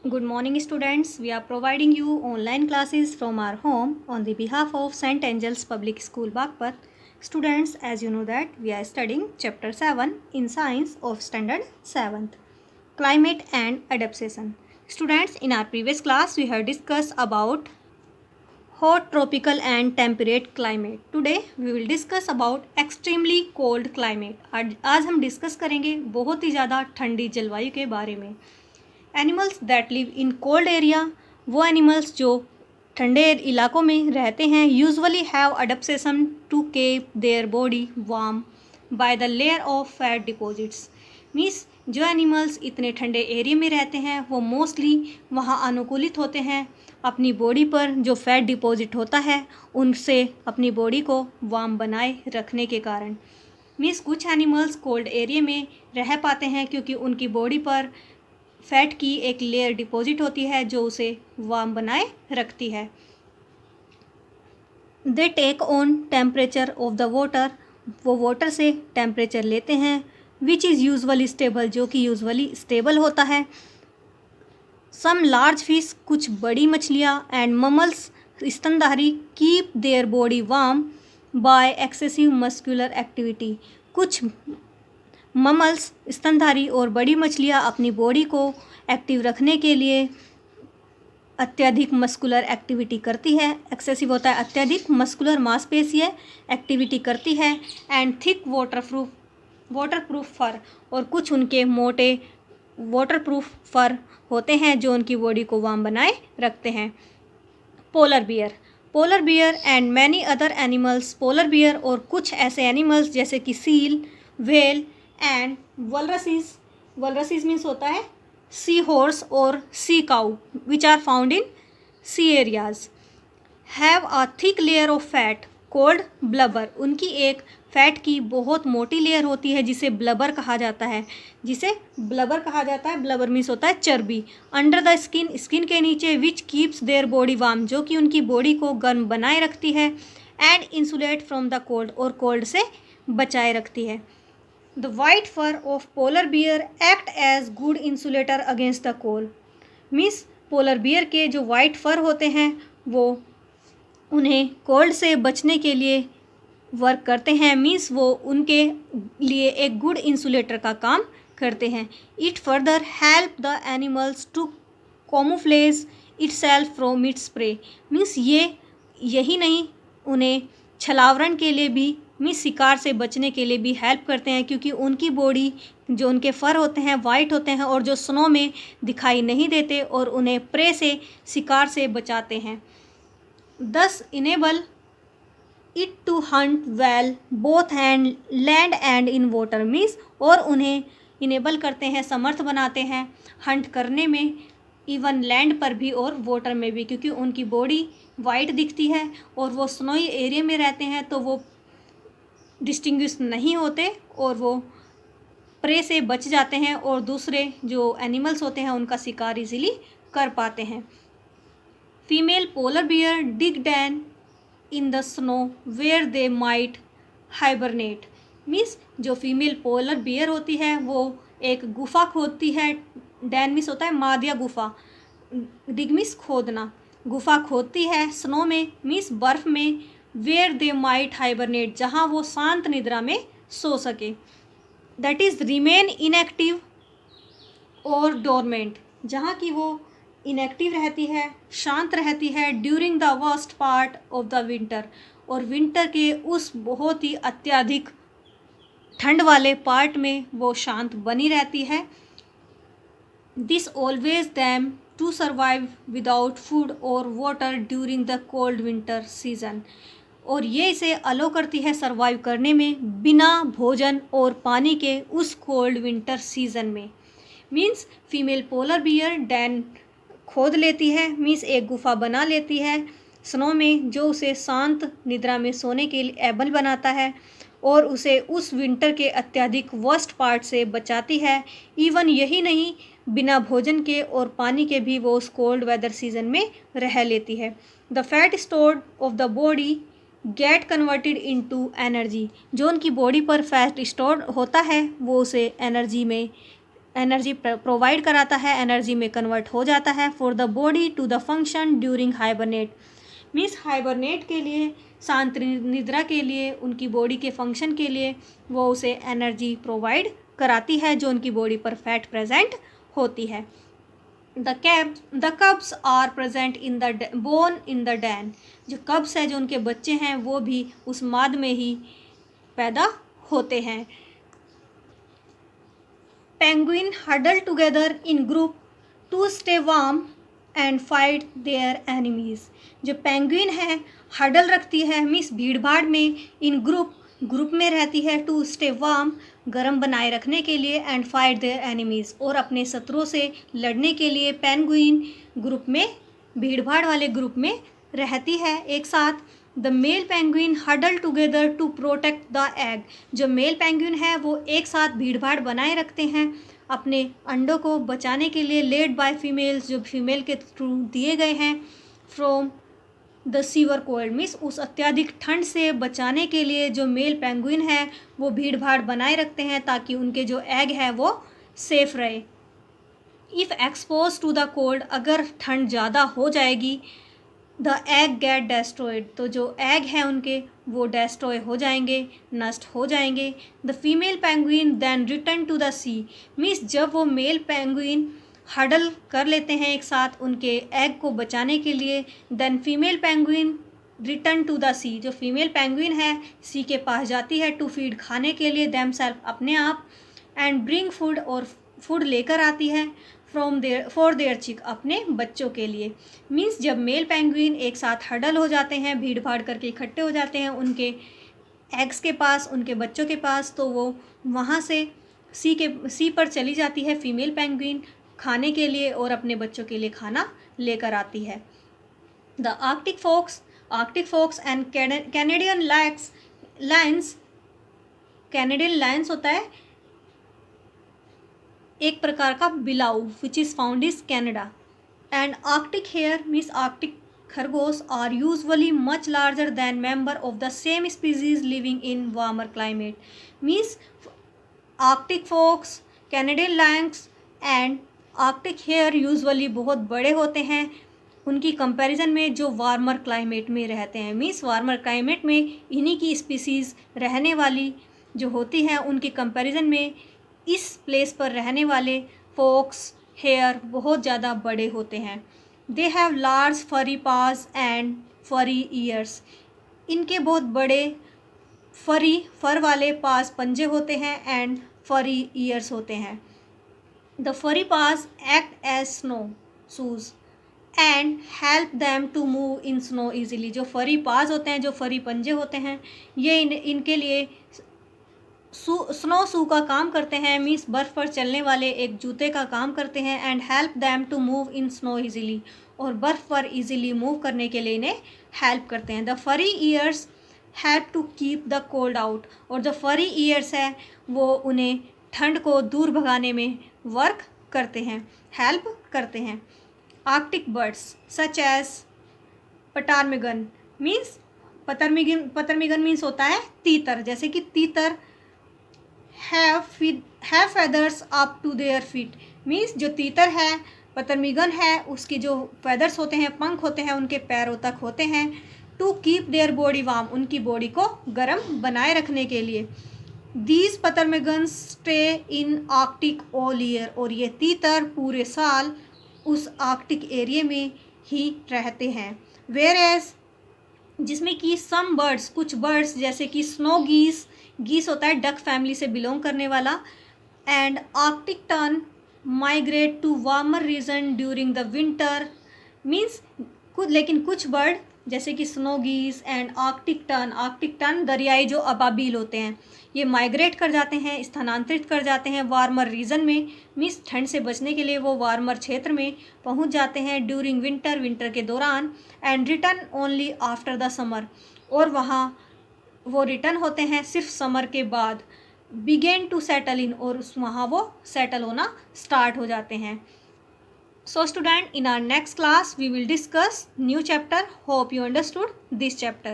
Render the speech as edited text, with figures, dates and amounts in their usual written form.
Good morning, students. We are providing you online classes from our home on the behalf of St. Angels Public School, Bagpat. Students, as you know that we are studying Chapter 7 in Science of Standard 7th, Climate and Adaptation. Students, in our previous class, we have discussed about hot tropical and temperate climate. Today we will discuss about extremely cold climate. आज हम discuss करेंगे बहुत ही ज़्यादा ठंडी जलवायु के बारे में. Animals that live in cold area, वो एनिमल्स जो ठंडे इलाकों में रहते हैं, usually have adaptation to keep their body warm by the layer of fat deposits. Means जो एनिमल्स इतने ठंडे एरिया में रहते हैं वो मोस्टली वहाँ अनुकूलित होते हैं अपनी बॉडी पर जो फैट डिपॉजिट होता है उनसे अपनी बॉडी को वार्म बनाए रखने के कारण. मीन्स कुछ एनिमल्स कोल्ड एरिया में रह पाते हैं क्योंकि उनकी बॉडी पर फैट की एक लेयर डिपॉजिट होती है जो उसे वार्म बनाए रखती है. They take on temperature of the water, वो वाटर से टेम्परेचर लेते हैं. विच इज़ यूजुअली स्टेबल, जो कि यूजुअली स्टेबल होता है. सम लार्ज फिश, कुछ बड़ी मछलियाँ, एंड ममल्स, स्तनधारी, keep their body warm by excessive muscular activity. कुछ ममल्स, स्तनधारी और बड़ी मछलियाँ अपनी बॉडी को एक्टिव रखने के लिए अत्यधिक मस्कुलर एक्टिविटी करती है. एक्सेसिव होता है अत्यधिक, मस्कुलर मांसपेशीय एक्टिविटी करती है. एंड थिक वाटरप्रूफ फर, और कुछ उनके मोटे वाटरप्रूफ फर होते हैं जो उनकी बॉडी को वार्म बनाए रखते हैं. Polar bear and many other animals. Polar bear और कुछ ऐसे एनिमल्स जैसे कि seal, whale and walruses means होता है सी हॉर्स और sea cow which are found in sea areas, have a thick layer of fat cold blubber. उनकी एक फैट की बहुत मोटी लेयर होती है जिसे ब्लबर कहा जाता है. ब्लबर मीन्स होता है चर्बी. अंडर द स्किन के नीचे, which keeps their body warm, जो कि उनकी बॉडी को गर्म बनाए रखती है. And insulate from the cold, और कोल्ड से बचाए रखती है. The white fur of polar bear act as good insulator against the cold. Means polar bear के जो वाइट फर होते हैं वो उन्हें कोल्ड से बचने के लिए वर्क करते हैं. मीन्स वो उनके लिए एक गुड इंसुलेटर का काम करते हैं. It further help the animals to camouflage itself from its prey. Means यही नहीं, उन्हें छलावरण के लिए भी, मीन्स शिकार से बचने के लिए भी हेल्प करते हैं क्योंकि उनकी बॉडी, जो उनके फर होते हैं, वाइट होते हैं और जो स्नो में दिखाई नहीं देते और उन्हें प्रे से, शिकार से बचाते हैं. Thus enable it to hunt well both and land and in water. Means और उन्हें इनेबल करते हैं, समर्थ बनाते हैं हंट करने में, इवन लैंड पर भी और वाटर में भी, क्योंकि उनकी बॉडी वाइट दिखती है और वो स्नोई एरिया में रहते हैं तो वो डिस्टिंग्विश नहीं होते और वो प्रे से बच जाते हैं और दूसरे जो एनिमल्स होते हैं उनका शिकार इजीली कर पाते हैं. Female polar bear dig den in the snow where they might hibernate. Means जो फीमेल पोलर बियर होती है वो एक गुफा खोदती है. डैन मीन्स होता है मादिया गुफा, डिग मीन्स खोदना, गुफा खोदती है स्नो में, मीन्स बर्फ में. वेयर दे माइट हाइबरनेट, जहाँ वो शांत निद्रा में सो सके. दैट इज़ रिमेन इनएक्टिव और डोरमेंट, जहाँ की वो इनएक्टिव रहती है, शांत रहती है. During the worst part of the winter, और विंटर के उस बहुत ही अत्यधिक ठंड वाले पार्ट में वो शांत बनी रहती है. This allows them to survive without food और water during the cold winter season. और ये इसे अलो करती है सर्वाइव करने में बिना भोजन और पानी के उस कोल्ड विंटर सीजन में. Means female polar beer Dan खोद लेती है, मीन्स एक गुफा बना लेती है स्नो में जो उसे शांत निद्रा में सोने के लिए एबल बनाता है और उसे उस विंटर के अत्यधिक वर्स्ट पार्ट से बचाती है. इवन यही नहीं, बिना भोजन के और पानी के भी वो उस कोल्ड वेदर सीजन में रह लेती है. The fat stored of the body get converted into energy. जो उनकी बॉडी पर फैट स्टोर होता है वो उसे एनर्जी में एनर्जी प्रोवाइड कराता है, एनर्जी में कन्वर्ट हो जाता है for the body to the function during hibernate. Means hibernate के लिए, शांत निद्रा के लिए, उनकी बॉडी के फंक्शन के लिए वो उसे एनर्जी प्रोवाइड कराती है जो उनकी बॉडी पर फैट प्रेजेंट होती है। The cubs are present in the born in the den. जो कब्स है, जो उनके बच्चे हैं, वो भी उस माद में ही पैदा होते हैं। Penguin huddle together in group to stay warm and fight their enemies. जो पेंगुइन है हडल रखती है, मीन्स भीड़ भाड़ में, इन ग्रुप में रहती है, टू स्टे वार्म गर्म बनाए रखने के लिए, एंड फाइट देयर एनिमीज और अपने शत्रुओं से लड़ने के लिए पेंगुइन ग्रुप में, भीड़ भाड़ वाले ग्रुप में रहती है एक साथ। The male penguin huddle together to protect the egg. जो मेल पेंगुइन है वो एक साथ भीड़ भाड़ बनाए रखते हैं अपने अंडों को बचाने के लिए, लेड बाय फीमेल्स, जो फीमेल के थ्रू दिए गए हैं, from the sewer cold, means उस अत्यधिक ठंड से बचाने के लिए जो मेल पेंगुइन है वो भीड़ भाड़ बनाए रखते हैं ताकि उनके जो एग है वो सेफ रहे। If expose to the cold, अगर ठंड ज़्यादा हो जाएगी, द एग गेट डेस्ट्रॉयड, तो जो एग है उनके वो डेस्ट्रॉय हो जाएंगे, नष्ट हो जाएंगे। The female penguin then return to the sea, means जब वो मेल पेंगुइन हडल कर लेते हैं एक साथ उनके एग को बचाने के लिए, then female penguin return to the sea, जो फीमेल पेंगुइन है सी के पास जाती है टू फीड, खाने के लिए, देम सेल्फ अपने आप, एंड ब्रिंग फूड और फूड लेकर आती है, फॉर देयर चिक अपने बच्चों के लिए। मीन्स जब मेल पेंगुइन एक साथ हडल हो जाते हैं, भीड़ भाड़ करके इकट्ठे हो जाते हैं उनके एग्स के पास, उनके बच्चों के पास, तो वो वहाँ से सी पर चली जाती है फीमेल पेंगुइन खाने के लिए और अपने बच्चों के लिए खाना लेकर आती है। The arctic fox and Canadian lions, Canadian lions होता है एक प्रकार का बिलाऊ, which is found is Canada, and arctic hare means arctic खरगोश are usually much larger than member of the same species living in warmer climate. Means arctic fox, Canadian lions and arctic hare usually बहुत बड़े होते हैं उनकी comparison में जो warmer climate में रहते हैं। मीन्स वार्मर क्लाइमेट में इन्हीं की स्पीसीज़ रहने वाली जो होती हैं उनकी कंपैरिजन में इस प्लेस पर रहने वाले फॉक्स हेयर बहुत ज़्यादा बड़े होते हैं। दे हैव लार्ज फरी पाज एंड फरी ईयर्स, इनके बहुत बड़े फर वाले पास पंजे होते हैं एंड फरी ईयर्स होते हैं। The furry paws act as snow shoes and help them to move in snow easily. जो फरी पास होते हैं, जो फरी पंजे होते हैं, ये इनके लिए स्नो शू का काम करते हैं, मीन्स बर्फ़ पर चलने वाले एक जूते का काम करते हैं, and help them to move in snow easily, और बर्फ़ पर ईजिली मूव करने के लिए इन्हें हेल्प करते हैं। The furry ears help to keep the cold out, और जो फरी ईयर्स है वो उन्हें ठंड को दूर भगाने में वर्क करते हैं, हेल्प करते हैं। Arctic birds such as ptarmigan means ptarmigan means होता है तीतर, जैसे कि तीतर have feathers up to their feet, means जो तीतर है, पतरमिगन है, उसकी जो फेदर्स होते हैं, पंख होते हैं, उनके पैरों तक होते हैं, to keep their body warm, उनकी बॉडी को गर्म बनाए रखने के लिए। These ptarmigans stay in arctic all year, और ये तीतर पूरे साल उस आर्कटिक एरिया में ही रहते हैं। वेयर एज जिसमें कि सम बर्ड्स, कुछ बर्ड्स जैसे कि स्नो गीस होता है डक फैमिली से बिलोंग करने वाला, and Arctic tern migrate to warmer region during the winter, means लेकिन कुछ बर्ड जैसे कि स्नो गीस एंड आर्कटिक टर्न दरियाई जो अबाबील होते हैं, ये माइग्रेट कर जाते हैं, स्थानांतरित कर जाते हैं वार्मर रीजन में, मीन्स ठंड से बचने के लिए वो वार्मर क्षेत्र में पहुंच जाते हैं ड्यूरिंग विंटर के दौरान, and return only after the summer, और वहाँ वो रिटर्न होते हैं सिर्फ समर के बाद, बिगेन टू सेटल इन, और वहाँ वो सेटल होना स्टार्ट हो जाते हैं। So student, in our next class we will discuss new chapter. Hope you understood this chapter.